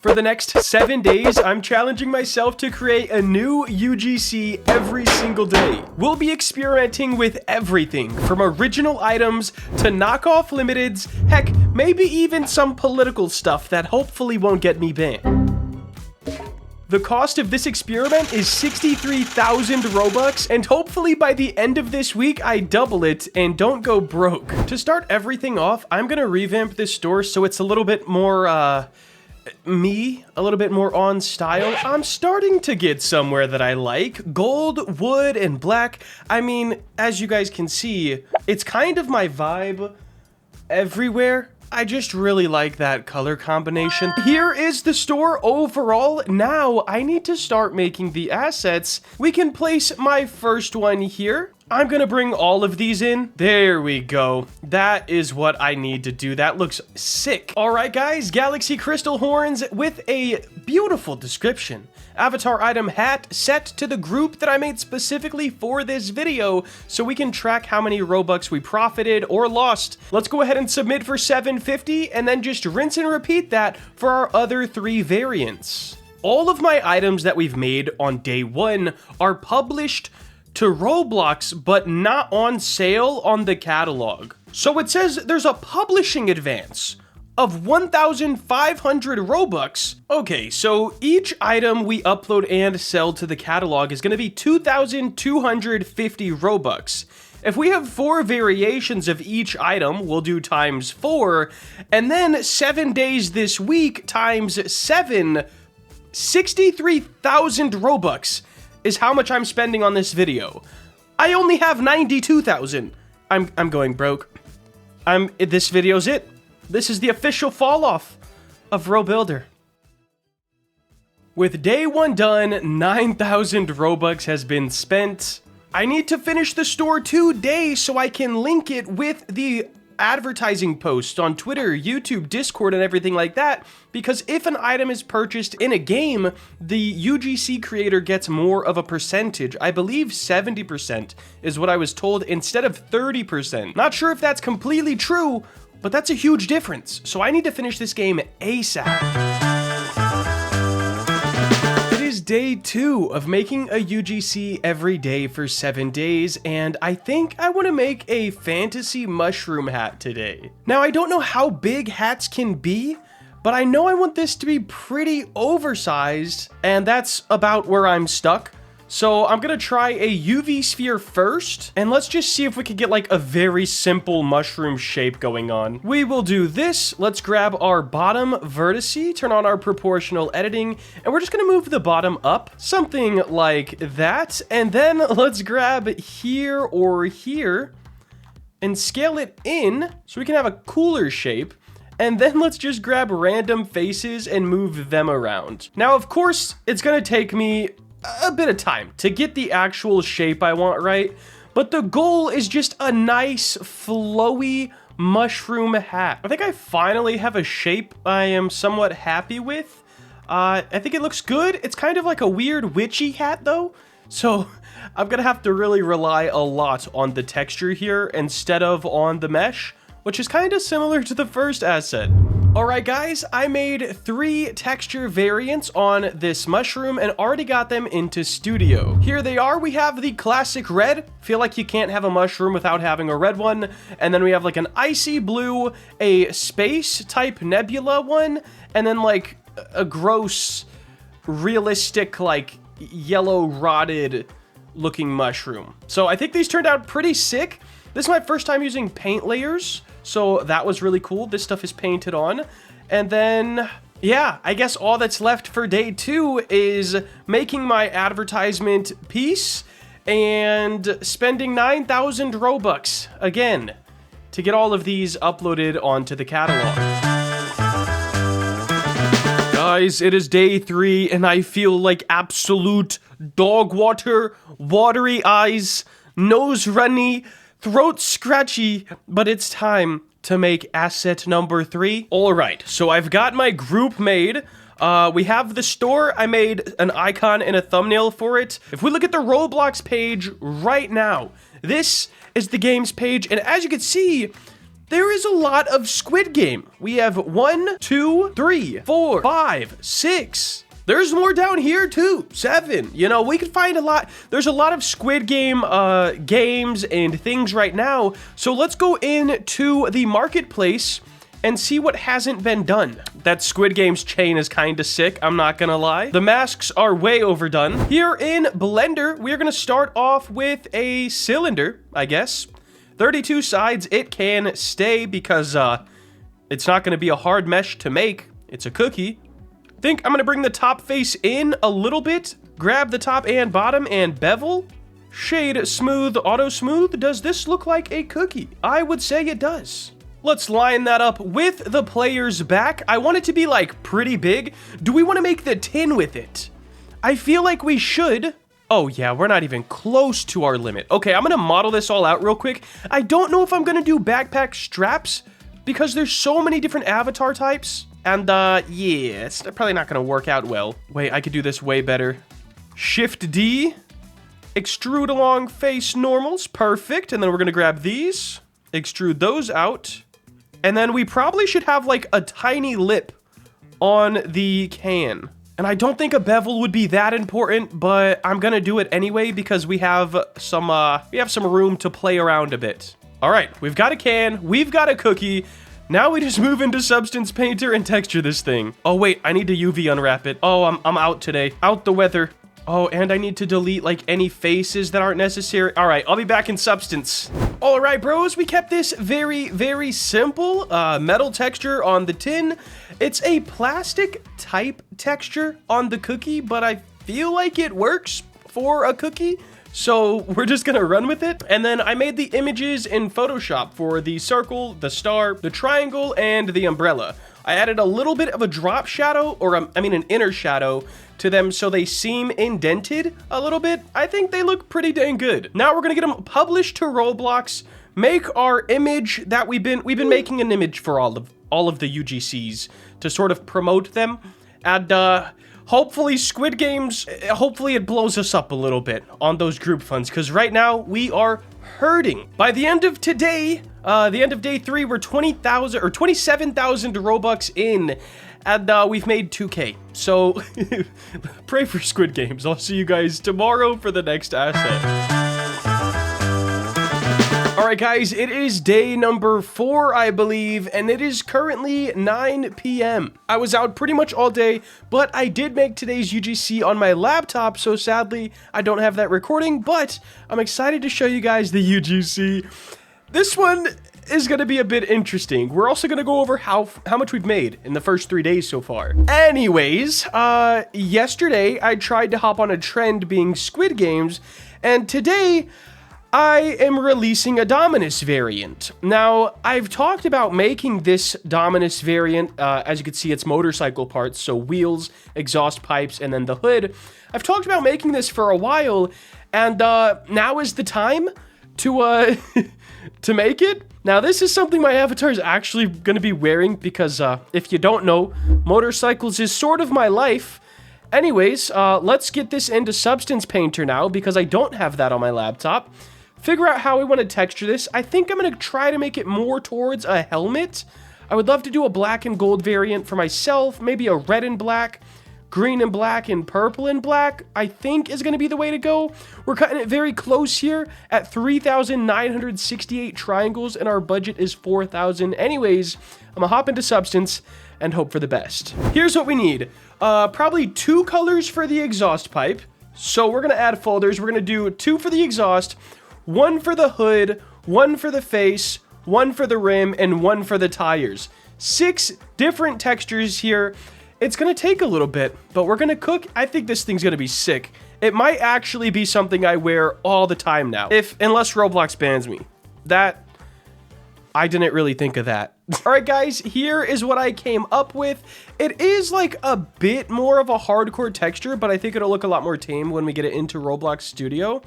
For the next 7 days, I'm challenging myself to create a new UGC every single day. We'll be experimenting with everything from original items to knockoff limiteds, heck, maybe even some political stuff that hopefully won't get me banned. The cost of this experiment is 63,000 Robux, and hopefully by the end of this week, I double it and don't go broke. To start everything off, I'm gonna revamp this store so it's a little bit more, a little bit more on style. I'm starting to get somewhere that I like. Gold, wood, and black. I mean, as you guys can see, it's kind of my vibe everywhere. I just really like that color combination. Here is the store overall. Now, I need to start making the assets. We can place my first one here. I'm gonna bring all of these in. There we go. That is what I need to do. That looks sick. All right, guys, Galaxy Crystal Horns with a beautiful description. Avatar item hat set to the group that I made specifically for this video so we can track how many Robux we profited or lost. Let's go ahead and submit for 750 and then just rinse and repeat that for our other 3 variants. All of my items that we've made on day 1 are published to Roblox, but not on sale on the catalog. So it says there's a publishing advance of 1,500 Robux. Okay, so each item we upload and sell to the catalog is gonna be 2,250 Robux. If we have 4 variations of each item, we'll do times 4, and then 7 days this week times 7, 63,000 Robux is how much I'm spending on this video. I only have 92,000. I'm going broke. This video's it. This is the official fall off of RoBuilder. With day 1 done, 9,000 Robux has been spent. I need to finish the store today so I can link it with the advertising posts on Twitter, YouTube, Discord, and everything like that, because if an item is purchased in a game, the UGC creator gets more of a percentage. I believe 70% is what I was told instead of 30%. Not sure if that's completely true, but that's a huge difference. So I need to finish this game ASAP. Day 2 of making a UGC every day for 7 days, and I think I want to make a fantasy mushroom hat today. Now, I don't know how big hats can be, but I know I want this to be pretty oversized, and that's about where I'm stuck. So I'm gonna try a UV sphere first, and let's just see if we can get like a very simple mushroom shape going on. We will do this. Let's grab our bottom vertice, turn on our proportional editing, and we're just gonna move the bottom up, something like that. And then let's grab here or here and scale it in so we can have a cooler shape. And then let's just grab random faces and move them around. Now, of course, it's gonna take me a bit of time to get the actual shape I want right, but the goal is just a nice flowy mushroom hat. I think I finally have a shape I am somewhat happy with. I think it looks good. It's kind of like a weird witchy hat though, so I'm gonna have to really rely a lot on the texture here instead of on the mesh, which is kind of similar to the first asset. Alright guys, I made 3 texture variants on this mushroom and already got them into Studio. Here they are. We have the classic red. Feel like you can't have a mushroom without having a red one. And then we have like an icy blue, a space type nebula one, and then like a gross, realistic, like yellow rotted looking mushroom. So I think these turned out pretty sick. This is my first time using paint layers, so that was really cool. This stuff is painted on. And then, yeah, I guess all that's left for day 2 is making my advertisement piece and spending 9,000 Robux, again, to get all of these uploaded onto the catalog. Guys, it is day 3, and I feel like absolute dog water, watery eyes, nose runny, throat scratchy, but it's time to make asset number 3. All right, so I've got my group made. We have the store. I made an icon and a thumbnail for it. If we look at the Roblox page right now, this is the games page, and as you can see, There is a lot of Squid Game. We have 1, 2, 3, 4, 5, 6. There's more down here too. 7. You know, we could find a lot. There's a lot of Squid Game games and things right now. So let's go into the marketplace and see what hasn't been done. That Squid Game's chain is kind of sick, I'm not gonna lie. The masks are way overdone. Here in Blender, we're gonna start off with a cylinder, I guess. 32 sides, it can stay because it's not gonna be a hard mesh to make. It's a cookie. Think I'm gonna bring the top face in a little bit, grab the top and bottom and bevel. Shade smooth, auto smooth. Does this look like a cookie? I would say it does. Let's line that up with the player's back. I want it to be like pretty big. Do we want to make the tin with it? I feel like we should. Oh yeah, we're not even close to our limit. Okay, I'm gonna model this all out real quick. I don't know if I'm gonna do backpack straps because there's so many different avatar types. And yeah, it's probably not gonna work out well. Wait, I could do this way better. Shift D, extrude along face normals, perfect. And then we're gonna grab these, extrude those out. And then we probably should have like a tiny lip on the can. And I don't think a bevel would be that important, but I'm gonna do it anyway because we have some room to play around a bit. All right, we've got a can, we've got a cookie. Now we just move into Substance Painter and texture this thing. Oh wait, I need to UV unwrap it. Oh, I'm out today. Out the weather. Oh, and I need to delete like any faces that aren't necessary. All right, I'll be back in Substance. All right, bros, we kept this very, very simple. Metal texture on the tin. It's a plastic type texture on the cookie, but I feel like it works for a cookie. So we're just gonna run with it. And then I made the images in Photoshop for the circle, the star, the triangle, and the umbrella. I added a little bit of a drop shadow, or I mean an inner shadow to them so they seem indented a little bit. I think they look pretty dang good. Now we're gonna get them published to Roblox, make our image that we've been making an image for all of the UGCs to sort of promote them. And hopefully Squid Games, hopefully it blows us up a little bit on those group funds, because right now we are hurting. By the end of today, the end of day 3, we're 20,000 or 27,000 Robux in, and we've made 2K. So pray for Squid Games. I'll see you guys tomorrow for the next asset. Alright guys, it is day number 4, I believe, and it is currently 9 p.m. I was out pretty much all day, but I did make today's UGC on my laptop, so sadly, I don't have that recording, but I'm excited to show you guys the UGC. This one is going to be a bit interesting. We're also going to go over how much we've made in the first 3 days so far. Anyways, yesterday, I tried to hop on a trend being Squid Games, and today I am releasing a Dominus variant. Now, I've talked about making this Dominus variant, as you can see, it's motorcycle parts, so wheels, exhaust pipes, and then the hood. I've talked about making this for a while, and now is the time to to make it. Now, this is something my avatar is actually going to be wearing because if you don't know, motorcycles is sort of my life. Anyways, let's get this into Substance Painter now because I don't have that on my laptop. Figure out how we want to texture this. I think I'm going to try to make it more towards a helmet. I would love to do a black and gold variant for myself, maybe a red and black, green and black, and purple and black, I think is going to be the way to go. We're cutting it very close here at 3,968 triangles, and our budget is 4,000. Anyways, I'm going to hop into Substance and hope for the best. Here's what we need. Probably 2 colors for the exhaust pipe. So we're going to add folders. We're going to do 2 for the exhaust, 1 for the hood, 1 for the face, 1 for the rim, and 1 for the tires. 6 different textures here. It's gonna take a little bit, but we're gonna cook. I think this thing's gonna be sick. It might actually be something I wear all the time now, unless Roblox bans me. That, I didn't really think of that. All right, guys, here is what I came up with. It is like a bit more of a hardcore texture, but I think it'll look a lot more tame when we get it into Roblox Studio.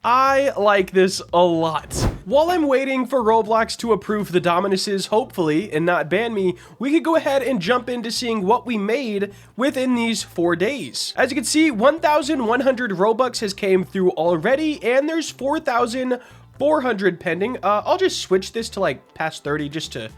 I like this a lot. While I'm waiting for Roblox to approve the Dominuses, hopefully, and not ban me, we could go ahead and jump into seeing what we made within these 4 days. As you can see, 1,100 Robux has came through already, and there's 4,000 400 pending. I'll just switch this to like past 30 just to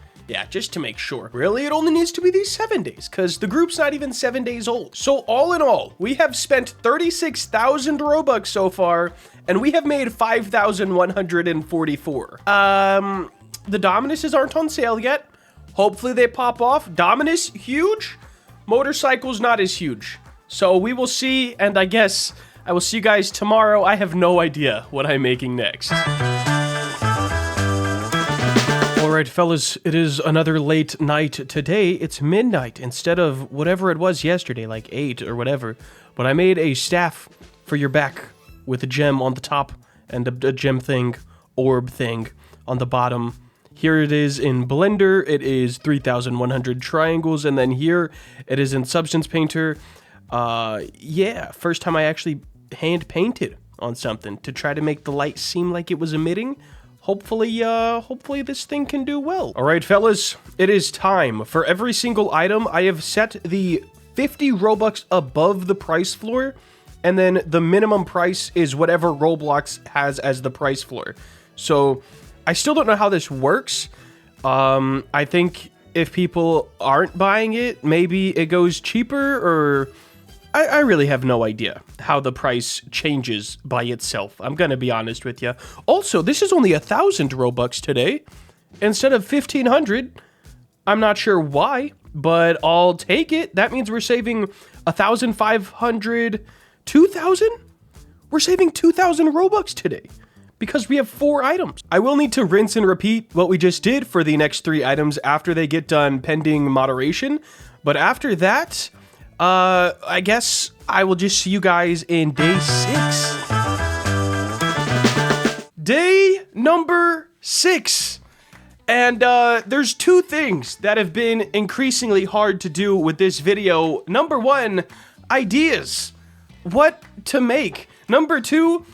make sure. Really, it only needs to be these 7 days because the group's not even 7 days old. So all in all, we have spent 36,000 Robux so far, and we have made 5,144. The Dominuses aren't on sale yet. Hopefully they pop off. Dominus, huge. Motorcycles, not as huge. So we will see, and I guess I will see you guys tomorrow. I have no idea what I'm making next. Alright, fellas, it is another late night. Today, it's midnight instead of whatever it was yesterday, like 8 or whatever. But I made a staff for your back with a gem on the top and a gem thing, orb thing on the bottom. Here it is in Blender, it is 3,100 triangles, and then here it is in Substance Painter. Yeah, first time I actually hand painted on something to try to make the light seem like it was emitting. Hopefully this thing can do well. All right, fellas, it is time. For every single item, I have set the 50 Robux above the price floor, and then the minimum price is whatever Roblox has as the price floor. So I still don't know how this works. I think if people aren't buying it, maybe it goes cheaper, or I really have no idea how the price changes by itself. I'm gonna be honest with you. Also, this is only 1,000 Robux today instead of 1,500. I'm not sure why, but I'll take it. That means we're saving 1,500, 2,000? We're saving 2,000 Robux today because we have 4 items. I will need to rinse and repeat what we just did for the next 3 items after they get done pending moderation. But after that, I guess I will just see you guys in day 6. Day number 6. And there's 2 things that have been increasingly hard to do with this video. Number 1, ideas. What to make. Number 2,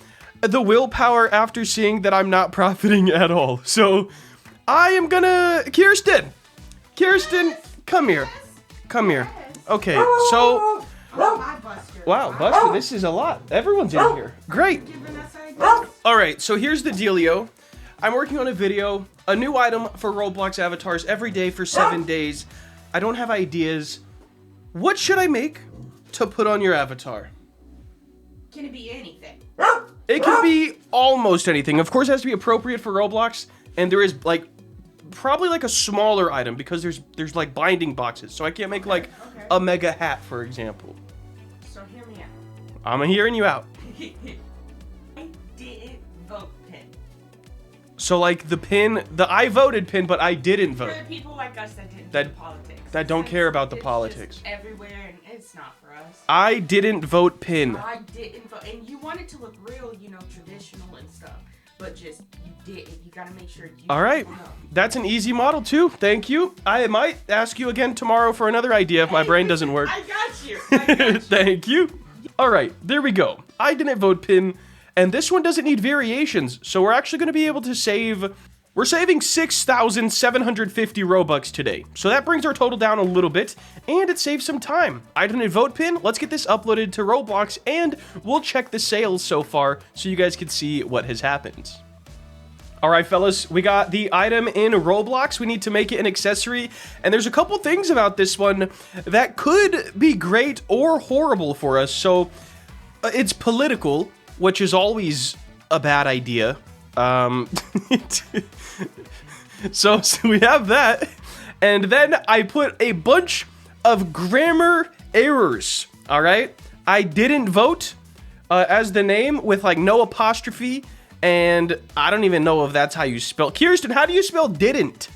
the willpower after seeing that I'm not profiting at all. So I am gonna... Kirsten, come here. Come here. Okay, so... Wow, Buster, this is a lot. Everyone's in here. Great. Alright, so here's the dealio. I'm working on a video, a new item for Roblox avatars every day for 7 days. I don't have ideas. What should I make to put on your avatar? Can it be anything? It can be almost anything. Of course, it has to be appropriate for Roblox, and there is, like, probably like a smaller item because there's like binding boxes, so I can't make like a mega hat, for example. So hear me out. I'm hearing you out. I didn't vote pin. So like the pin, the I voted pin, but I didn't vote. For the people like us that didn't do politics. That don't care about the it's politics. Just everywhere, and it's not for us. I didn't vote pin. I didn't vote, and you want it to look real, you know, traditional and stuff. But just, you didn't. You gotta make sure you Alright, that's an easy model too. Thank you. I might ask you again tomorrow for another idea if my brain doesn't work. I got you. Thank you. Alright, there we go. I didn't vote pin, and this one doesn't need variations, so we're actually going to be able to save... We're saving 6,750 Robux today, so that brings our total down a little bit, and it saves some time. I didn't vote pin. Let's get this uploaded to Roblox, and we'll check the sales so far so you guys can see what has happened. Alright, fellas, we got the item in Roblox. We need to make it an accessory, and there's a couple things about this one that could be great or horrible for us. So, it's political, which is always a bad idea. So we have that, and then I put a bunch of grammar errors, alright? I didn't vote as the name with like no apostrophe, and I don't even know if that's how you spell. Kirsten, how do you spell didn't?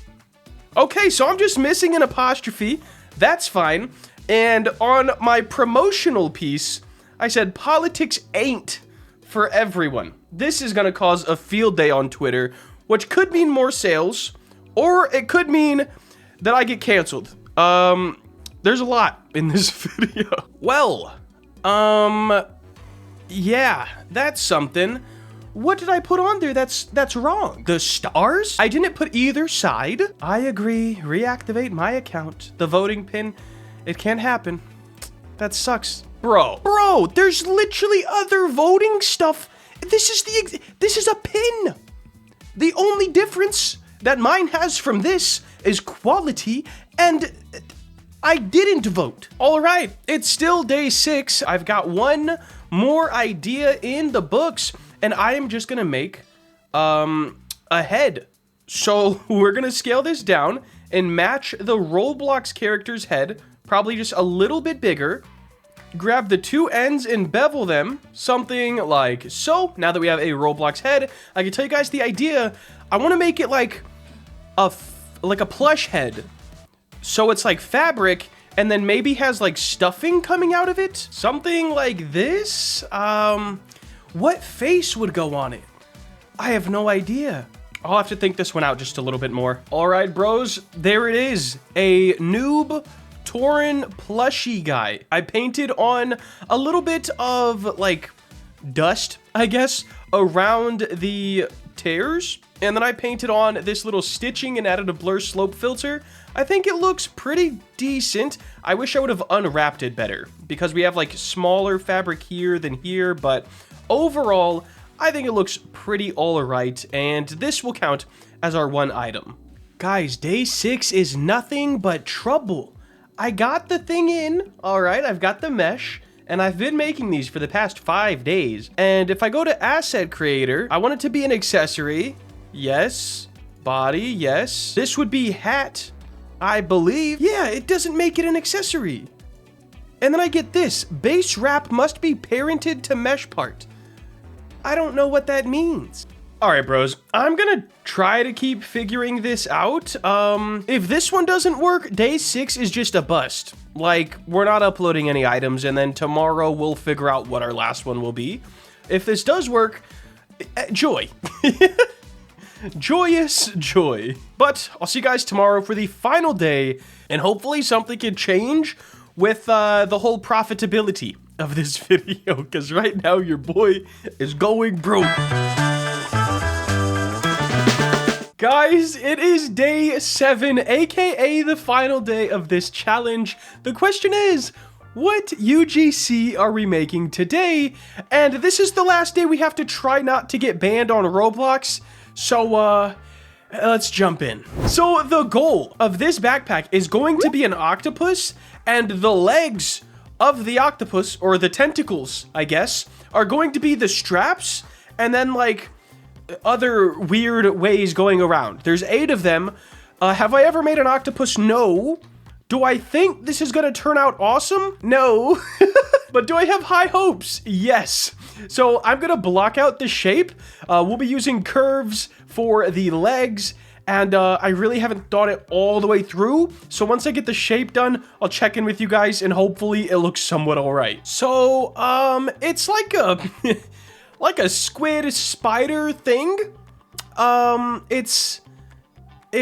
Okay, so I'm just missing an apostrophe. That's fine. And on my promotional piece, I said politics ain't for everyone. This is gonna cause a field day on Twitter, which could mean more sales, or it could mean that I get canceled. There's a lot in this video. Well, yeah, that's something. What did I put on there that's wrong? The stars? I didn't put either side. I agree, reactivate my account. The voting pin, it can't happen. That sucks. Bro, there's literally other voting stuff. This is a pin. The only difference that mine has from this is quality, and I didn't vote. All right, it's still day 6. I've got one more idea in the books, and I am just gonna make a head. So we're gonna scale this down and match the Roblox character's head, probably just a little bit bigger. Grab the 2 ends and bevel them, something like so. Now that we have a Roblox head, I can tell you guys the idea. I want to make it like a plush head. So it's like fabric, and then maybe has like stuffing coming out of it. Something like this. What face would go on it? I have no idea. I'll have to think this one out just a little bit more. All right, bros, there it is. A noob Tauren plushie guy. I painted on a little bit of like dust, I guess, around the tears. And then I painted on this little stitching and added a blur slope filter. I think it looks pretty decent. I wish I would have unwrapped it better because we have like smaller fabric here than here, but overall, I think it looks pretty all right. And this will count as our one item. Guys, day 6 is nothing but trouble. I got the thing in, all right, I've got the mesh, and I've been making these for the past 5 days. And if I go to asset creator, I want it to be an accessory. Yes. Body, yes. This would be hat, I believe. Yeah, it doesn't make it an accessory. And then I get this, base wrap must be parented to mesh part. I don't know what that means. All right, bros, I'm gonna try to keep figuring this out. If this one doesn't work, day 6 is just a bust. Like, we're not uploading any items, and then tomorrow we'll figure out what our last one will be. If this does work, joy. Joyous joy. But I'll see you guys tomorrow for the final day, and hopefully something can change with the whole profitability of this video, because right now your boy is going broke. Guys, it is day 7, aka the final day of this challenge. The question is, what UGC are we making today? And this is the last day we have to try not to get banned on Roblox. So, let's jump in. So the goal of this backpack is going to be an octopus, and the legs of the octopus, or the tentacles, I guess, are going to be the straps, and then like other weird ways going around. There's 8 of them. Have I ever made an octopus? No. Do I think this is gonna turn out awesome? No. But do I have high hopes? Yes. So I'm gonna block out the shape. We'll be using curves for the legs, and I really haven't thought it all the way through. So once I get the shape done, I'll check in with you guys, and hopefully it looks somewhat all right. So, it's like a like a squid spider thing. It's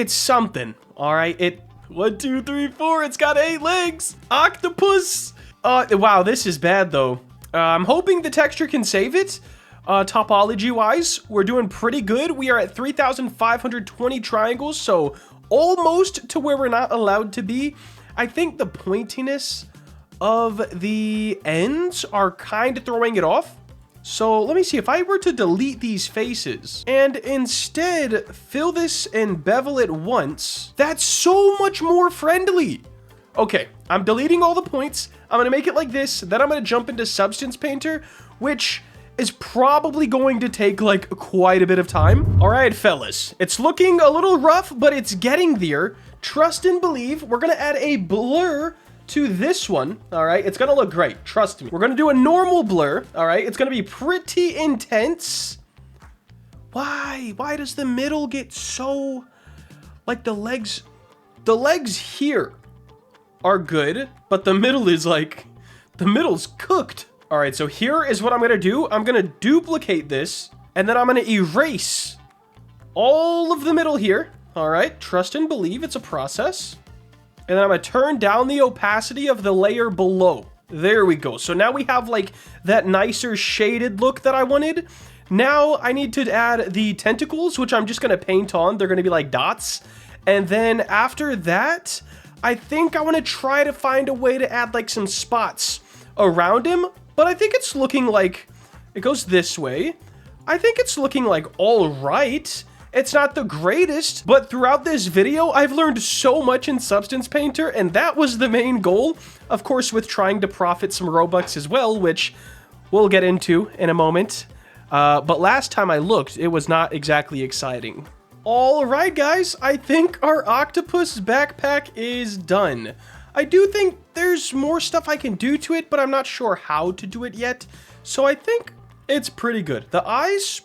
something, all right? 1, 2, 3, 4, it's got 8 legs. Octopus. Wow, this is bad though. I'm hoping the texture can save it. Topology wise, we're doing pretty good. We are at 3,520 triangles, so almost to where we're not allowed to be. I think the pointiness of the ends are kind of throwing it off. So let me see, if I were to delete these faces and instead fill this and bevel it once, that's so much more friendly. Okay, I'm deleting all the points. I'm gonna make it like this, then I'm gonna jump into Substance Painter, which is probably going to take like quite a bit of time. All right, fellas, it's looking a little rough, but it's getting there. Trust and believe. We're gonna add a blur to this one, all right? It's gonna look great, trust me. We're gonna do a normal blur, all right? It's gonna be pretty intense. Why does the middle get so, like the legs here are good, but the middle is like, the middle's cooked. All right, so here is what I'm gonna do. I'm gonna duplicate this, and then I'm gonna erase all of the middle here, all right? Trust and believe, it's a process. And then I'm gonna turn down the opacity of the layer below. There we go. So now we have like that nicer shaded look that I wanted. Now I need to add the tentacles, which I'm just gonna paint on. They're gonna be like dots. And then after that, I think I wanna try to find a way to add like some spots around him. But I think it's looking like, it goes this way. I think it's looking like all right. It's not the greatest, but throughout this video, I've learned so much in Substance Painter, and that was the main goal. Of course, with trying to profit some Robux as well, which we'll get into in a moment. But last time I looked, it was not exactly exciting. All right, guys, I think our octopus backpack is done. I do think there's more stuff I can do to it, but I'm not sure how to do it yet. So I think it's pretty good. The eyes,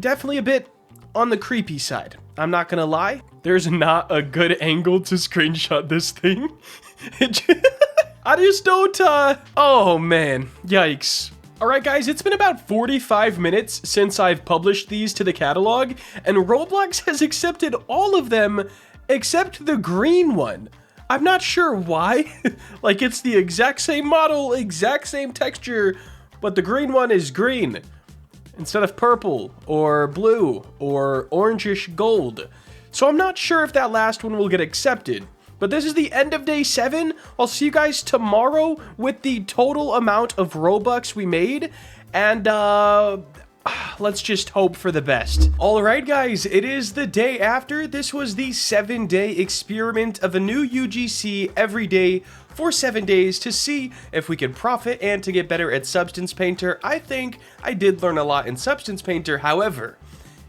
definitely a bit on the creepy side. I'm not gonna lie. There's not a good angle to screenshot this thing. I just don't, oh man, yikes. All right, guys, it's been about 45 minutes since I've published these to the catalog, and Roblox has accepted all of them except the green one. I'm not sure why. Like, it's the exact same model, exact same texture, but the green one is green instead of purple or blue or orangish gold. So I'm not sure if that last one will get accepted. But this is the end of day 7. I'll see you guys tomorrow with the total amount of Robux we made. And let's just hope for the best. All right, guys, it is the day after. This was the 7-day experiment of a new UGC every day for 7 days to see if we could profit and to get better at Substance Painter. I think I did learn a lot in Substance Painter. However,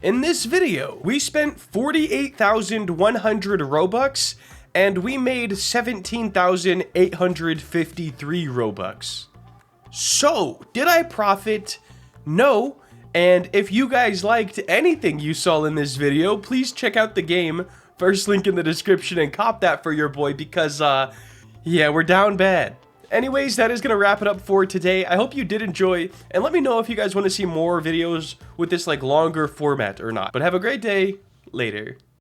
in this video, we spent 48,100 Robux and we made 17,853 Robux. So, did I profit? No. And if you guys liked anything you saw in this video, please check out the game. First link in the description and cop that for your boy because, yeah, we're down bad. Anyways, that is going to wrap it up for today. I hope you did enjoy, and let me know if you guys want to see more videos with this, like, longer format or not. But have a great day. Later.